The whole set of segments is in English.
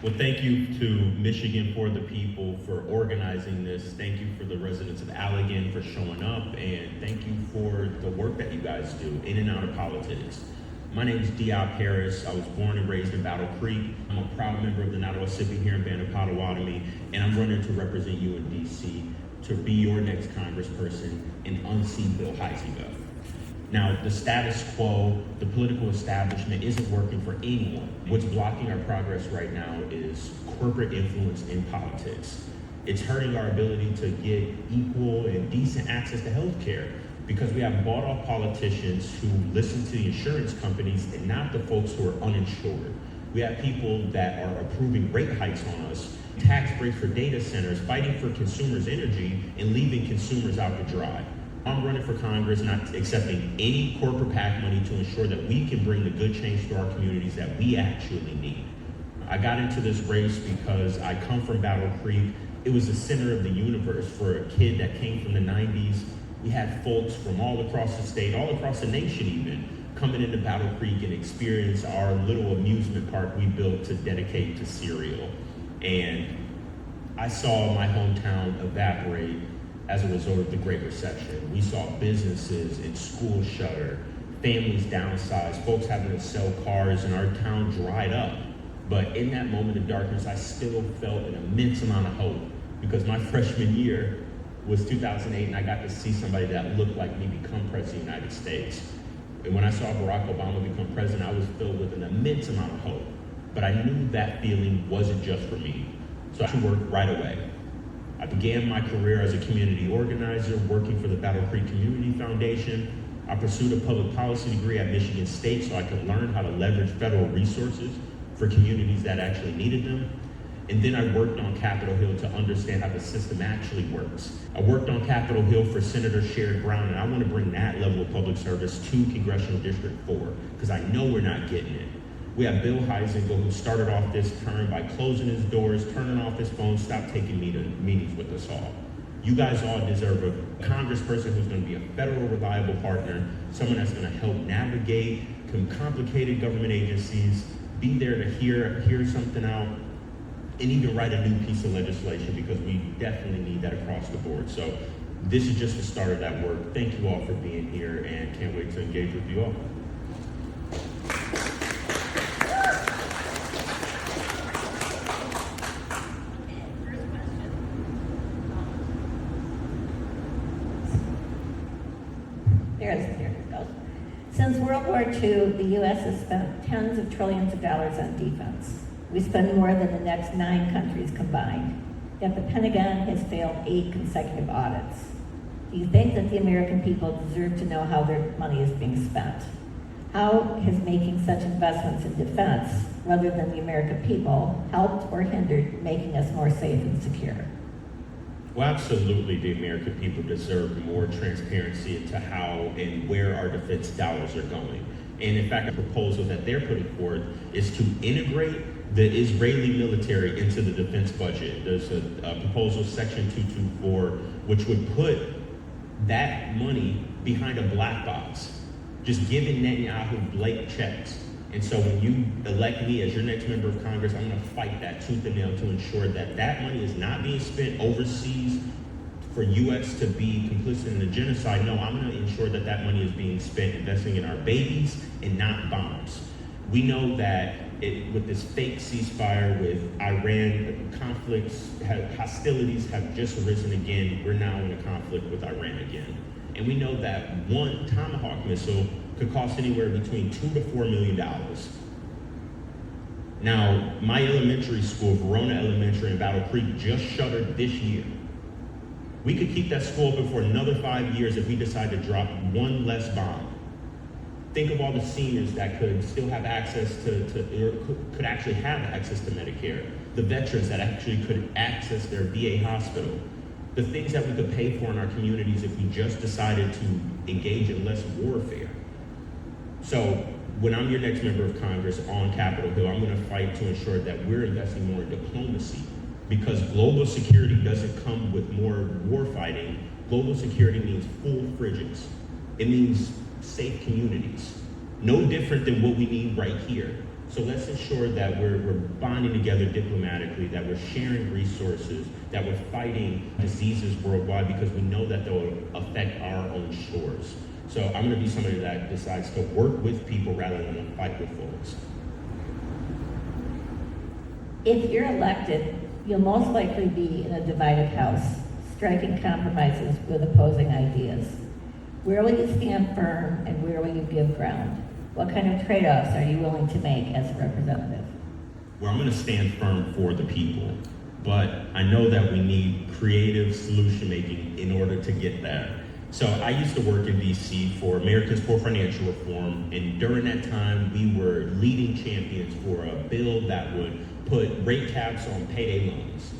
Well, thank you to Michigan for the People for organizing this. Thank you for the residents of Allegan for showing up, and thank you for the work that you guys do in and out of politics. My name is Diop Harris. I was born and raised in Battle Creek. I'm a proud member of the Nottawaseppi here in Potawatomi, and I'm running to represent you in DC to be your next congressperson and unseat Bill Huizenga. Now, the status quo, the political establishment isn't working for anyone. What's blocking our progress right now is corporate influence in politics. It's hurting our ability to get equal and decent access to health care because we have bought off politicians who listen to the insurance companies and not the folks who are uninsured. We have people that are approving rate hikes on us, tax breaks for data centers, fighting for consumers' energy, and leaving consumers out to dry. I'm running for Congress, not accepting any corporate PAC money to ensure that we can bring the good change to our communities that we actually need. I got into this race because I come from Battle Creek. It was the center of the universe for a kid that came from the 90s. We had folks from all across the state, all across the nation even, coming into Battle Creek and experience our little amusement park we built to dedicate to cereal. And I saw my hometown evaporate as a result of the Great Recession. We saw businesses and schools shutter, families downsize, folks having to sell cars, and our town dried up. But in that moment of darkness, I still felt an immense amount of hope because my freshman year was 2008, and I got to see somebody that looked like me become president of the United States. And when I saw Barack Obama become president, I was filled with an immense amount of hope. But I knew that feeling wasn't just for me. So I worked right away. I began my career as a community organizer, working for the Battle Creek Community Foundation. I pursued a public policy degree at Michigan State so I could learn how to leverage federal resources for communities that actually needed them. And then I worked on Capitol Hill to understand how the system actually works. I worked on Capitol Hill for Senator Sherrod Brown, and I want to bring that level of public service to Congressional District 4, because I know we're not getting it. We have Bill Huizenga, who started off this term by closing his doors, turning off his phone, stopped taking meetings with us all. You guys all deserve a congressperson who's going to be a federal reliable partner, someone that's going to help navigate complicated government agencies, be there to hear something out, and even write a new piece of legislation, because we definitely need that across the board. So this is just the start of that work. Thank you all for being here, and can't wait to engage with you all. There it goes. Since World War II, the U.S. has spent tens of trillions of dollars on defense. We spend more than the next 9 countries combined. Yet the Pentagon has failed 8 consecutive audits. Do you think that the American people deserve to know how their money is being spent? How has making such investments in defense, rather than the American people, helped or hindered making us more safe and secure? Well, absolutely, the American people deserve more transparency into how and where our defense dollars are going. And in fact, a proposal that they're putting forth is to integrate the Israeli military into the defense budget. There's a proposal, Section 224, which would put that money behind a black box, just giving Netanyahu blank checks. And so when you elect me as your next member of Congress, I'm going to fight that tooth and nail to ensure that that money is not being spent overseas for U.S. to be complicit in the genocide. No, I'm going to ensure that that money is being spent investing in our babies and not bombs. We know that with this fake ceasefire with Iran, conflicts, hostilities have just arisen again. We're now in a conflict with Iran again. And we know that one Tomahawk missile could cost anywhere between $2 to $4 million. Now, my elementary school, Verona Elementary in Battle Creek, just shuttered this year. We could keep that school open for another 5 years if we decide to drop one less bomb. Think of all the seniors that could still have access could actually have access to Medicare, the veterans that actually could access their VA hospital, the things that we could pay for in our communities if we just decided to engage in less warfare. So when I'm your next member of Congress on Capitol Hill, I'm going to fight to ensure that we're investing more in diplomacy, because global security doesn't come with more war fighting. Global security means full fridges. It means safe communities. No different than what we need right here. So let's ensure that we're bonding together diplomatically, that we're sharing resources, that we're fighting diseases worldwide, because we know that they'll affect our own shores. So I'm going to be somebody that decides to work with people rather than to fight with folks. If you're elected, you'll most likely be in a divided house, striking compromises with opposing ideas. Where will you stand firm and where will you give ground? What kind of trade-offs are you willing to make as a representative? Well, I'm going to stand firm for the people, but I know that we need creative solution making in order to get there. So I used to work in DC for Americans for Financial Reform, and during that time, we were leading champions for a bill that would put rate caps on payday loans,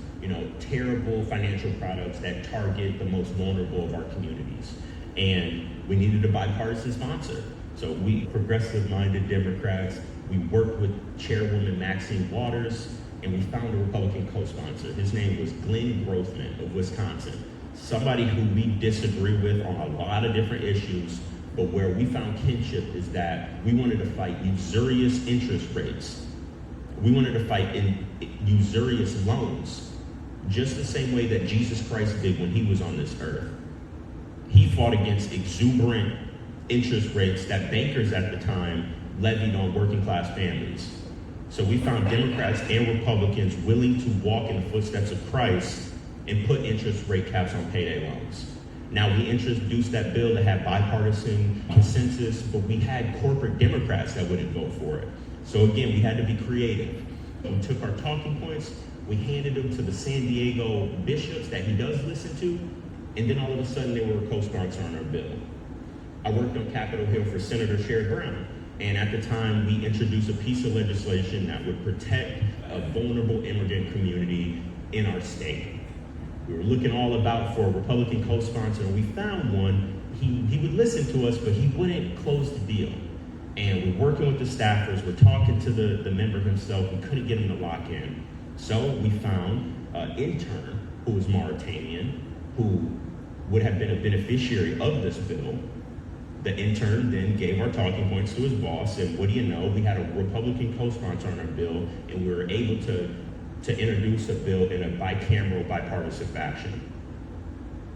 terrible financial products that target the most vulnerable of our communities. And we needed a bipartisan sponsor. So we progressive-minded Democrats, we worked with Chairwoman Maxine Waters, and we found a Republican co-sponsor. His name was Glenn Grothman of Wisconsin. Somebody who we disagree with on a lot of different issues, but where we found kinship is that we wanted to fight usurious interest rates. We wanted to fight usurious loans, just the same way that Jesus Christ did when he was on this earth. He fought against exuberant interest rates that bankers at the time levied on working class families. So we found Democrats and Republicans willing to walk in the footsteps of Christ and put interest rate caps on payday loans. Now, we introduced that bill that had bipartisan consensus, but we had corporate Democrats that wouldn't vote for it. So again, we had to be creative. We took our talking points, we handed them to the San Diego bishops that he does listen to, and then all of a sudden they were a co-sponsor on our bill. I worked on Capitol Hill for Senator Sherrod Brown, and at the time we introduced a piece of legislation that would protect a vulnerable immigrant community in our state. We were looking all about for a Republican co-sponsor, and we found one. He would listen to us, but he wouldn't close the deal. And we're working with the staffers, we're talking to the member himself, we couldn't get him to lock in. So we found an intern who was Mauritanian, who would have been a beneficiary of this bill. The intern then gave our talking points to his boss, and what do you know, we had a Republican co-sponsor on our bill, and we were able to introduce a bill in a bicameral, bipartisan fashion.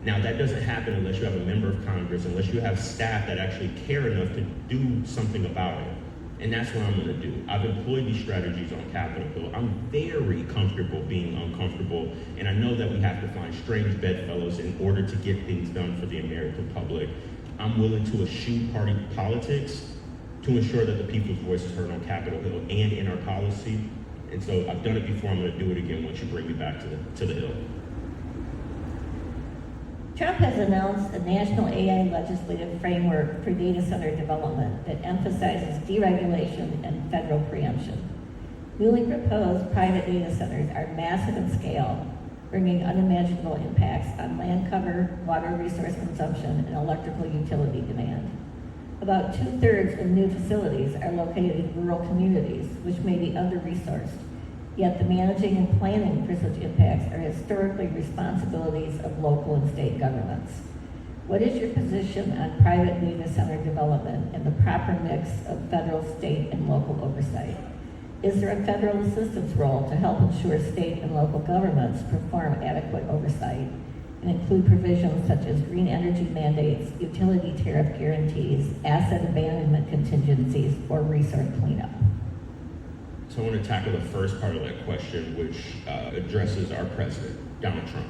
Now, that doesn't happen unless you have a member of Congress, unless you have staff that actually care enough to do something about it. And that's what I'm going to do. I've employed these strategies on Capitol Hill. I'm very comfortable being uncomfortable, and I know that we have to find strange bedfellows in order to get things done for the American public. I'm willing to eschew party politics to ensure that the people's voice is heard on Capitol Hill and in our policy. And so I've done it before, I'm going to do it again once you bring me back to the Hill. Trump has announced a national AI legislative framework for data center development that emphasizes deregulation and federal preemption. Newly proposed private data centers are massive in scale, bringing unimaginable impacts on land cover, water resource consumption, and electrical utility demand. About 2/3 of new facilities are located in rural communities, which may be under-resourced. Yet the managing and planning for such impacts are historically responsibilities of local and state governments. What is your position on private data center development and the proper mix of federal, state, and local oversight? Is there a federal assistance role to help ensure state and local governments perform adequate oversight and include provisions such as green energy mandates, utility tariff guarantees, asset abandonment contingencies, or resource cleanup? So I want to tackle the first part of that question, which addresses our president, Donald Trump.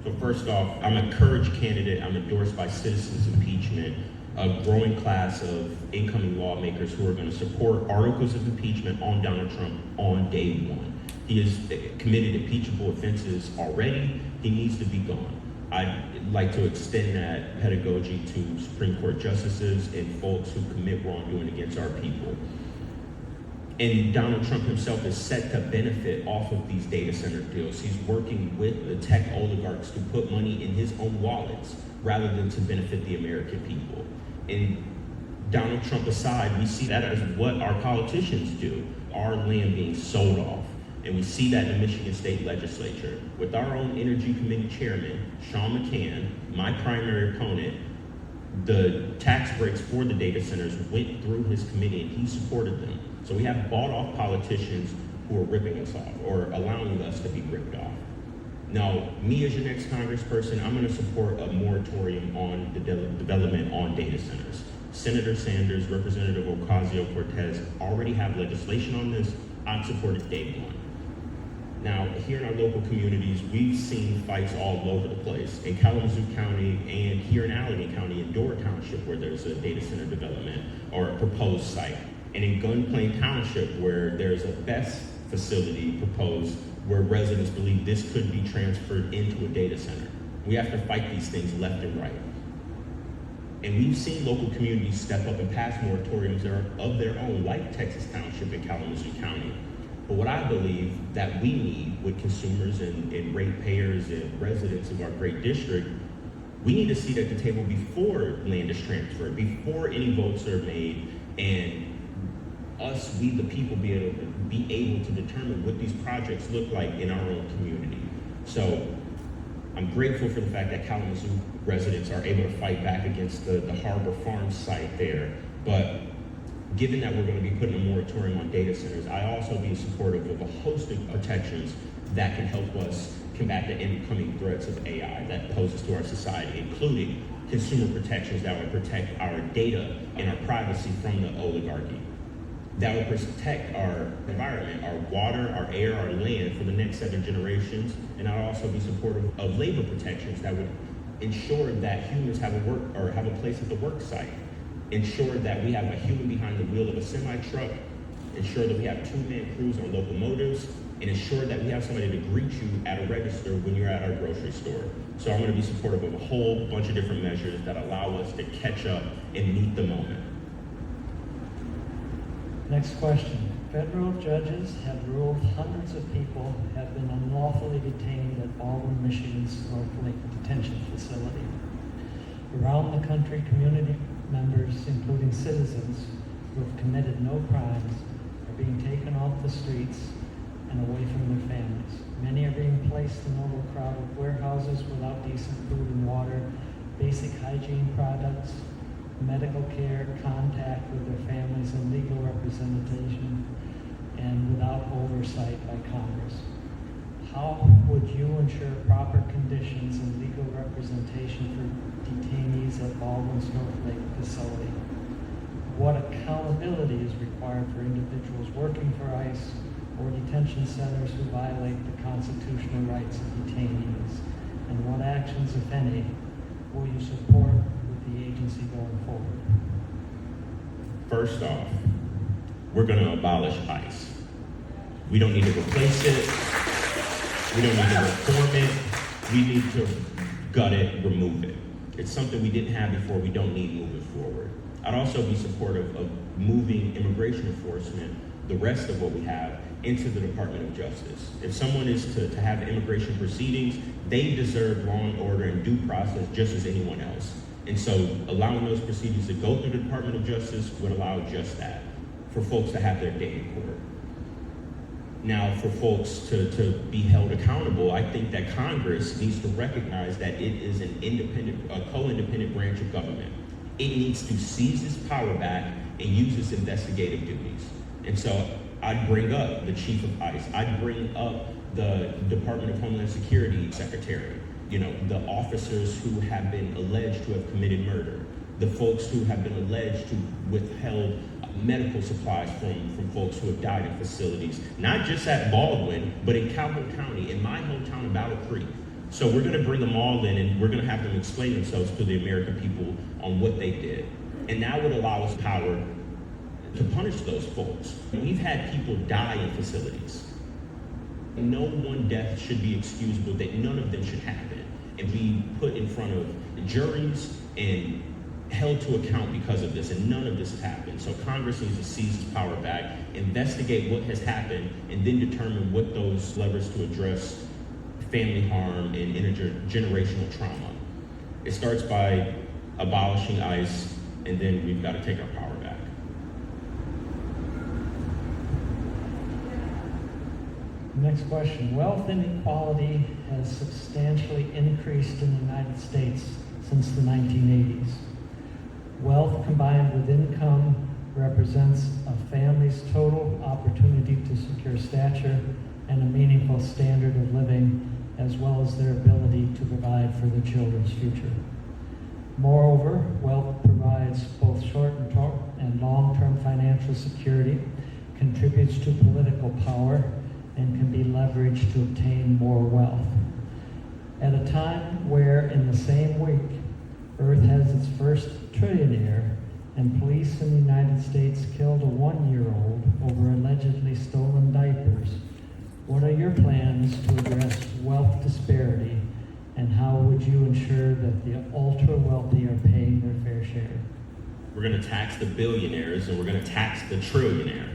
So first off, I'm a courage candidate. I'm endorsed by citizens impeachment, a growing class of incoming lawmakers who are going to support articles of impeachment on Donald Trump on day one. He has committed impeachable offenses already. He needs to be gone. I'd like to extend that pedagogy to Supreme Court justices and folks who commit wrongdoing against our people. And Donald Trump himself is set to benefit off of these data center deals. He's working with the tech oligarchs to put money in his own wallets rather than to benefit the American people. And Donald Trump aside, we see that as what our politicians do, our land being sold off. And we see that in the Michigan State Legislature. With our own Energy Committee Chairman, Sean McCann, my primary opponent, the tax breaks for the data centers went through his committee and he supported them. So we have bought off politicians who are ripping us off or allowing us to be ripped off. Now, me as your next congressperson, I'm going to support a moratorium on the development on data centers. Senator Sanders, Representative Ocasio-Cortez already have legislation on this. I've supported day one. Now, here in our local communities, we've seen fights all over the place. In Kalamazoo County and here in Allegan County in Door Township, where there's a data center development or a proposed site. And in Gun Plain Township, where there's a BESS facility proposed where residents believe this could be transferred into a data center. We have to fight these things left and right. And we've seen local communities step up and pass moratoriums of their own, like Texas Township and Kalamazoo County. But what I believe that we need with consumers and ratepayers and residents of our great district, we need a seat at the table before land is transferred, before any votes are made, and us, we the people, be able to determine what these projects look like in our own community. So I'm grateful for the fact that Kalamazoo residents are able to fight back against the Harbor Farm site there. But given that we're going to be putting a moratorium on data centers, I also be supportive of a host of protections that can help us combat the incoming threats of AI that poses to our society, including consumer protections that would protect our data and our privacy from the oligarchy, that would protect our environment, our water, our air, our land for the next 7 generations. And I'll also be supportive of labor protections that would ensure that humans have a place at the work site, ensure that we have a human behind the wheel of a semi-truck, ensure that we have 2-man crews on locomotives, and ensure that we have somebody to greet you at a register when you're at our grocery store. So I'm going to be supportive of a whole bunch of different measures that allow us to catch up and meet the moment. Next question. Federal judges have ruled hundreds of people have been unlawfully detained at Baldwin, Michigan's North Lake Detention Facility. Around the country, community members, including citizens who have committed no crimes, are being taken off the streets and away from their families. Many are being placed in overcrowded warehouses without decent food and water, basic hygiene products, medical care, contact with their families, and legal representation, and without oversight by Congress. How would you ensure proper conditions and legal representation for detainees at Baldwin's North Lake facility? What accountability is required for individuals working for ICE or detention centers who violate the constitutional rights of detainees? And what actions, if any, will you support the agency going forward? First off, we're going to abolish ICE. We don't need to replace it. We don't need to reform it. We need to gut it, remove it. It's something we didn't have before, we don't need moving forward. I'd also be supportive of moving immigration enforcement, the rest of what we have, into the Department of Justice. If someone is to have immigration proceedings, they deserve law and order and due process just as anyone else. And so allowing those proceedings to go through the Department of Justice would allow just that, for folks to have their day in court. Now, for folks to be held accountable, I think that Congress needs to recognize that it is a co-independent branch of government. It needs to seize its power back and use its investigative duties. And so I'd bring up the chief of ICE. I'd bring up the Department of Homeland Security secretary. The officers who have been alleged to have committed murder, the folks who have been alleged to withheld medical supplies from folks who have died in facilities, not just at Baldwin, but in Calhoun County, in my hometown of Battle Creek. So we're going to bring them all in, and we're going to have them explain themselves to the American people on what they did. And that would allow us power to punish those folks. We've had people die in facilities. No one death should be excusable, that none of them should happen and be put in front of juries and held to account because of this, and none of this has happened. So Congress needs to seize its power back, investigate what has happened, and then determine what those levers to address family harm and intergenerational trauma. It starts by abolishing ICE, and then we've got to take our power back. Next question. Wealth inequality has substantially increased in the United States since the 1980s. Wealth combined with income represents a family's total opportunity to secure stature and a meaningful standard of living, as well as their ability to provide for their children's future. Moreover, wealth provides both short and long-term financial security, contributes to political power, and can be leveraged to obtain more wealth. At a time where, in the same week, Earth has its first trillionaire, and police in the United States killed a 1-year-old over allegedly stolen diapers, what are your plans to address wealth disparity, and how would you ensure that the ultra-wealthy are paying their fair share? We're going to tax the billionaires and we're going to tax the trillionaire.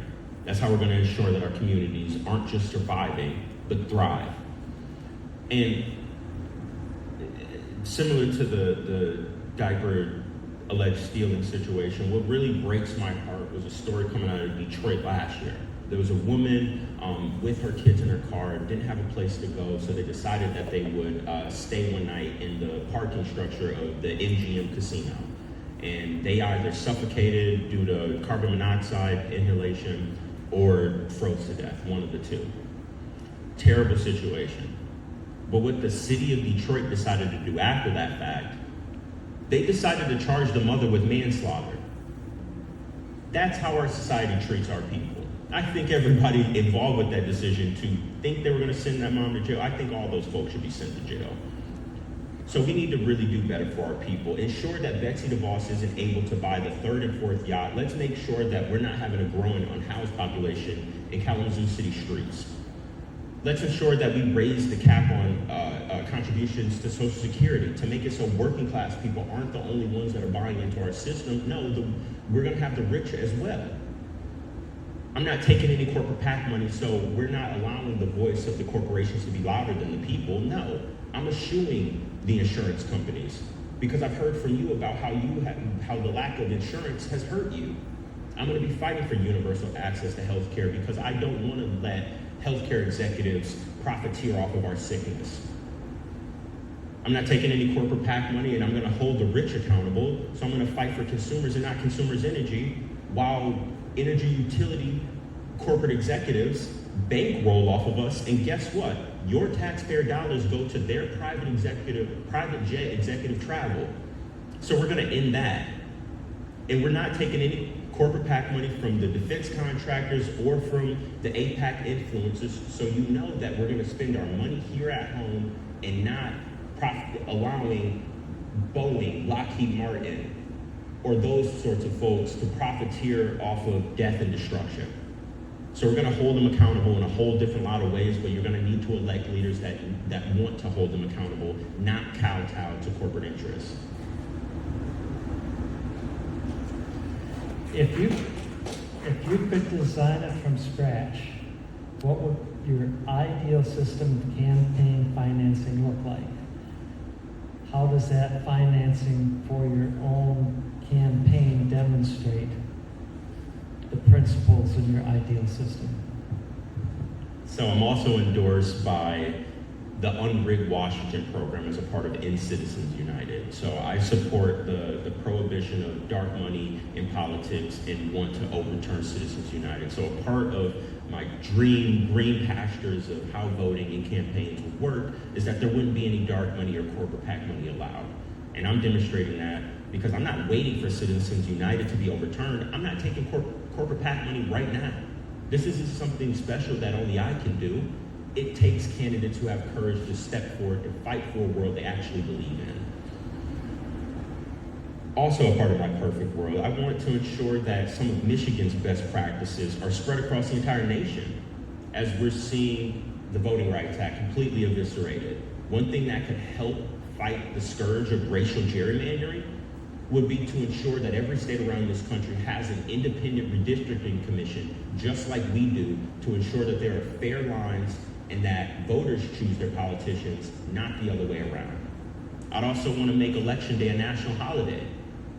That's how we're going to ensure that our communities aren't just surviving, but thrive. And similar to the diaper alleged stealing situation, what really breaks my heart was a story coming out of Detroit last year. There was a woman with her kids in her car, didn't have a place to go, so they decided that they would stay one night in the parking structure of the MGM casino. And they either suffocated due to carbon monoxide inhalation or froze to death, one of the two. Terrible situation. But what the city of Detroit decided to do after that fact, they decided to charge the mother with manslaughter. That's how our society treats our people. I think everybody involved with that decision to think they were going to send that mom to jail, I think all those folks should be sent to jail. So we need to really do better for our people. Ensure that Betsy DeVos isn't able to buy the 3rd and 4th yacht. Let's make sure that we're not having a growing unhoused population in Kalamazoo City streets. Let's ensure that we raise the cap on contributions to Social Security to make it so working class people aren't the only ones that are buying into our system. No, we're going to have the rich as well. I'm not taking any corporate PAC money, so we're not allowing the voice of the corporations to be louder than the people. No, I'm eschewing the insurance companies because I've heard from you about how the lack of insurance has hurt you. I'm going to be fighting for universal access to health care because I don't want to let healthcare executives profiteer off of our sickness. I'm not taking any corporate PAC money, and I'm going to hold the rich accountable, so I'm going to fight for consumers and not consumers' energy, while energy utility corporate executives bankroll off of us, and guess what? Your taxpayer dollars go to their private jet executive travel. So we're going to end that. And we're not taking any corporate PAC money from the defense contractors or from the APAC influencers, so you know that we're going to spend our money here at home and not allowing Boeing, Lockheed Martin, or those sorts of folks to profiteer off of death and destruction. So we're going to hold them accountable in a whole different lot of ways, but you're going to need to elect leaders that want to hold them accountable, not kowtow to corporate interests. If you could design it from scratch, what would your ideal system of campaign financing look like? How does that financing for your own campaign demonstrate the principles in your ideal system? So I'm also endorsed by the Unrigged Washington program as a part of In Citizens United. So I support the prohibition of dark money in politics and want to overturn Citizens United. So a part of my dream green pastures of how voting and campaigns would work is that there wouldn't be any dark money or corporate PAC money allowed. And I'm demonstrating that because I'm not waiting for Citizens United to be overturned. I'm not taking corporate PAC money right now. This isn't something special that only I can do. It takes candidates who have courage to step forward and fight for a world they actually believe in. Also a part of my perfect world, I want to ensure that some of Michigan's best practices are spread across the entire nation as we're seeing the Voting Rights Act completely eviscerated. One thing that could help fight the scourge of racial gerrymandering would be to ensure that every state around this country has an independent redistricting commission, just like we do, to ensure that there are fair lines and that voters choose their politicians, not the other way around. I'd also want to make Election Day a national holiday.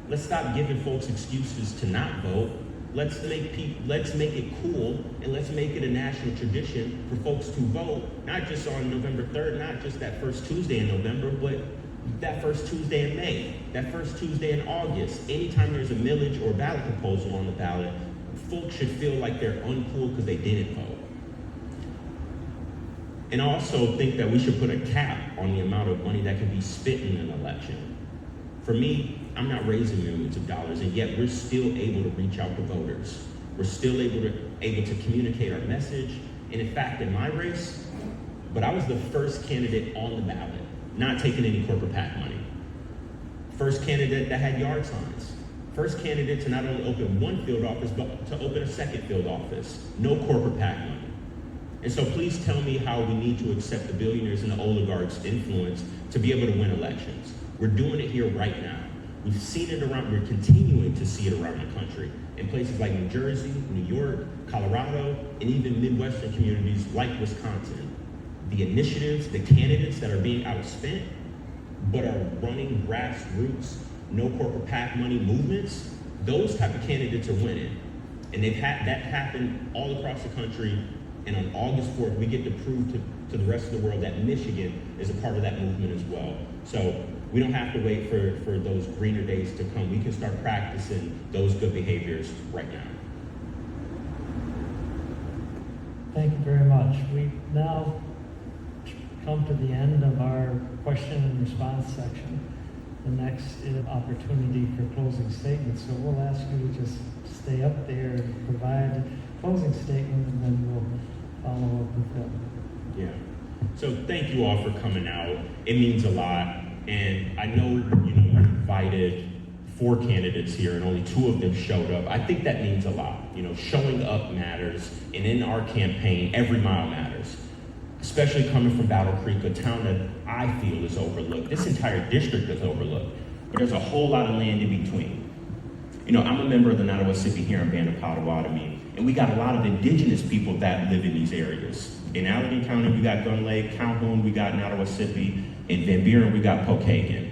Let's stop giving folks excuses to not vote. Let's make it cool, and let's make it a national tradition for folks to vote, not just on November 3rd, not just that first Tuesday in November, but that first Tuesday in May, that first Tuesday in August. Anytime there's a millage or ballot proposal on the ballot, folks should feel like they're uncool because they didn't vote. And I also think that we should put a cap on the amount of money that can be spent in an election. For me, I'm not raising millions of dollars, and yet we're still able to reach out to voters. We're still able to communicate our message. And in fact, in my race, but I was the first candidate on the ballot, not taking any corporate PAC money. First candidate that had yard signs. First candidate to not only open one field office, but to open a second field office. No corporate PAC money. And so please tell me how we need to accept the billionaires and the oligarchs' influence to be able to win elections. We're doing it here right now. We've seen it around, we're continuing to see it around the country in places like New Jersey, New York, Colorado, and even Midwestern communities like Wisconsin. The initiatives, the candidates that are being outspent, but are running grassroots, no corporate PAC money movements, those type of candidates are winning. And they've had that happen all across the country. And on August 4th, we get to prove to the rest of the world that Michigan is a part of that movement as well. So we don't have to wait for those greener days to come. We can start practicing those good behaviors right now. Thank you very much. We now come to the end of our question and response section. The next is opportunity for closing statements. So we'll ask you to just stay up there and provide a closing statement, and then we'll follow up with Bill. Yeah. So thank you all for coming out. It means a lot. And I know, you invited 4 candidates here and only 2 of them showed up. I think that means a lot. Showing up matters. And in our campaign, every mile matters. Especially coming from Battle Creek, a town that I feel is overlooked. This entire district is overlooked. But there's a whole lot of land in between. I'm a member of the Nottawaseppi Huron band of Potawatomi, and we got a lot of indigenous people that live in these areas. In Allegan County, we got Gun Lake, Calhoun, we got Nottawaseppi, in Van Buren, we got Pokagon.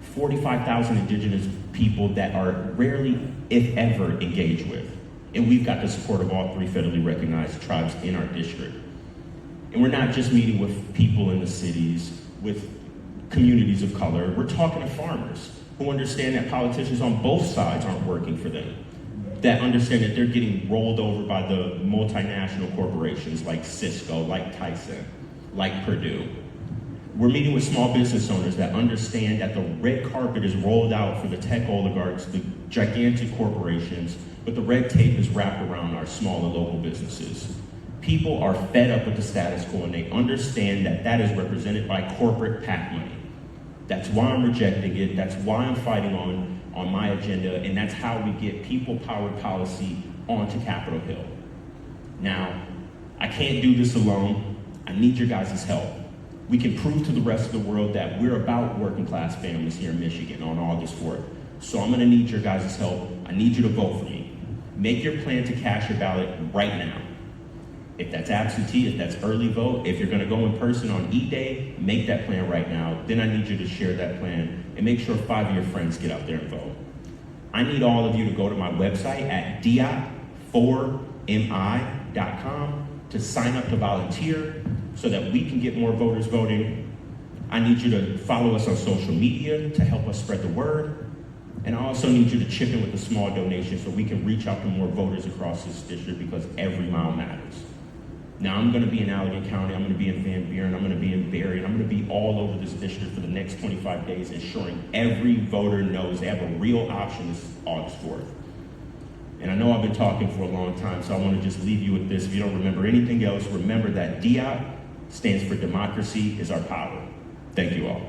45,000 indigenous people that are rarely, if ever, engaged with. And we've got the support of all 3 federally recognized tribes in our district. And we're not just meeting with people in the cities, with communities of color. We're talking to farmers who understand that politicians on both sides aren't working for them, that understand that they're getting rolled over by the multinational corporations like Cisco, like Tyson, like Purdue. We're meeting with small business owners that understand that the red carpet is rolled out for the tech oligarchs, the gigantic corporations, but the red tape is wrapped around our small and local businesses. People are fed up with the status quo, and they understand that that is represented by corporate PAC money. That's why I'm rejecting it. That's why I'm fighting on my agenda, and that's how we get people-powered policy onto Capitol Hill. Now, I can't do this alone. I need your guys' help. We can prove to the rest of the world that we're about working-class families here in Michigan on August 4th. So I'm gonna need your guys' help. I need you to vote for me. Make your plan to cast your ballot right now. If that's absentee, if that's early vote, if you're gonna go in person on E-Day, make that plan right now. Then I need you to share that plan and make sure 5 of your friends get out there and vote. I need all of you to go to my website at diop4mi.com to sign up to volunteer so that we can get more voters voting. I need you to follow us on social media to help us spread the word. And I also need you to chip in with a small donation so we can reach out to more voters across this district, because every mile matters. Now, I'm gonna be in Allegan County, I'm gonna be in Van Buren, I'm gonna be in Berry, and I'm gonna be all over this district for the next 25 days, ensuring every voter knows they have a real option this August 4th. And I know I've been talking for a long time, so I wanna just leave you with this. If you don't remember anything else, remember that DIOP stands for democracy is our power. Thank you all.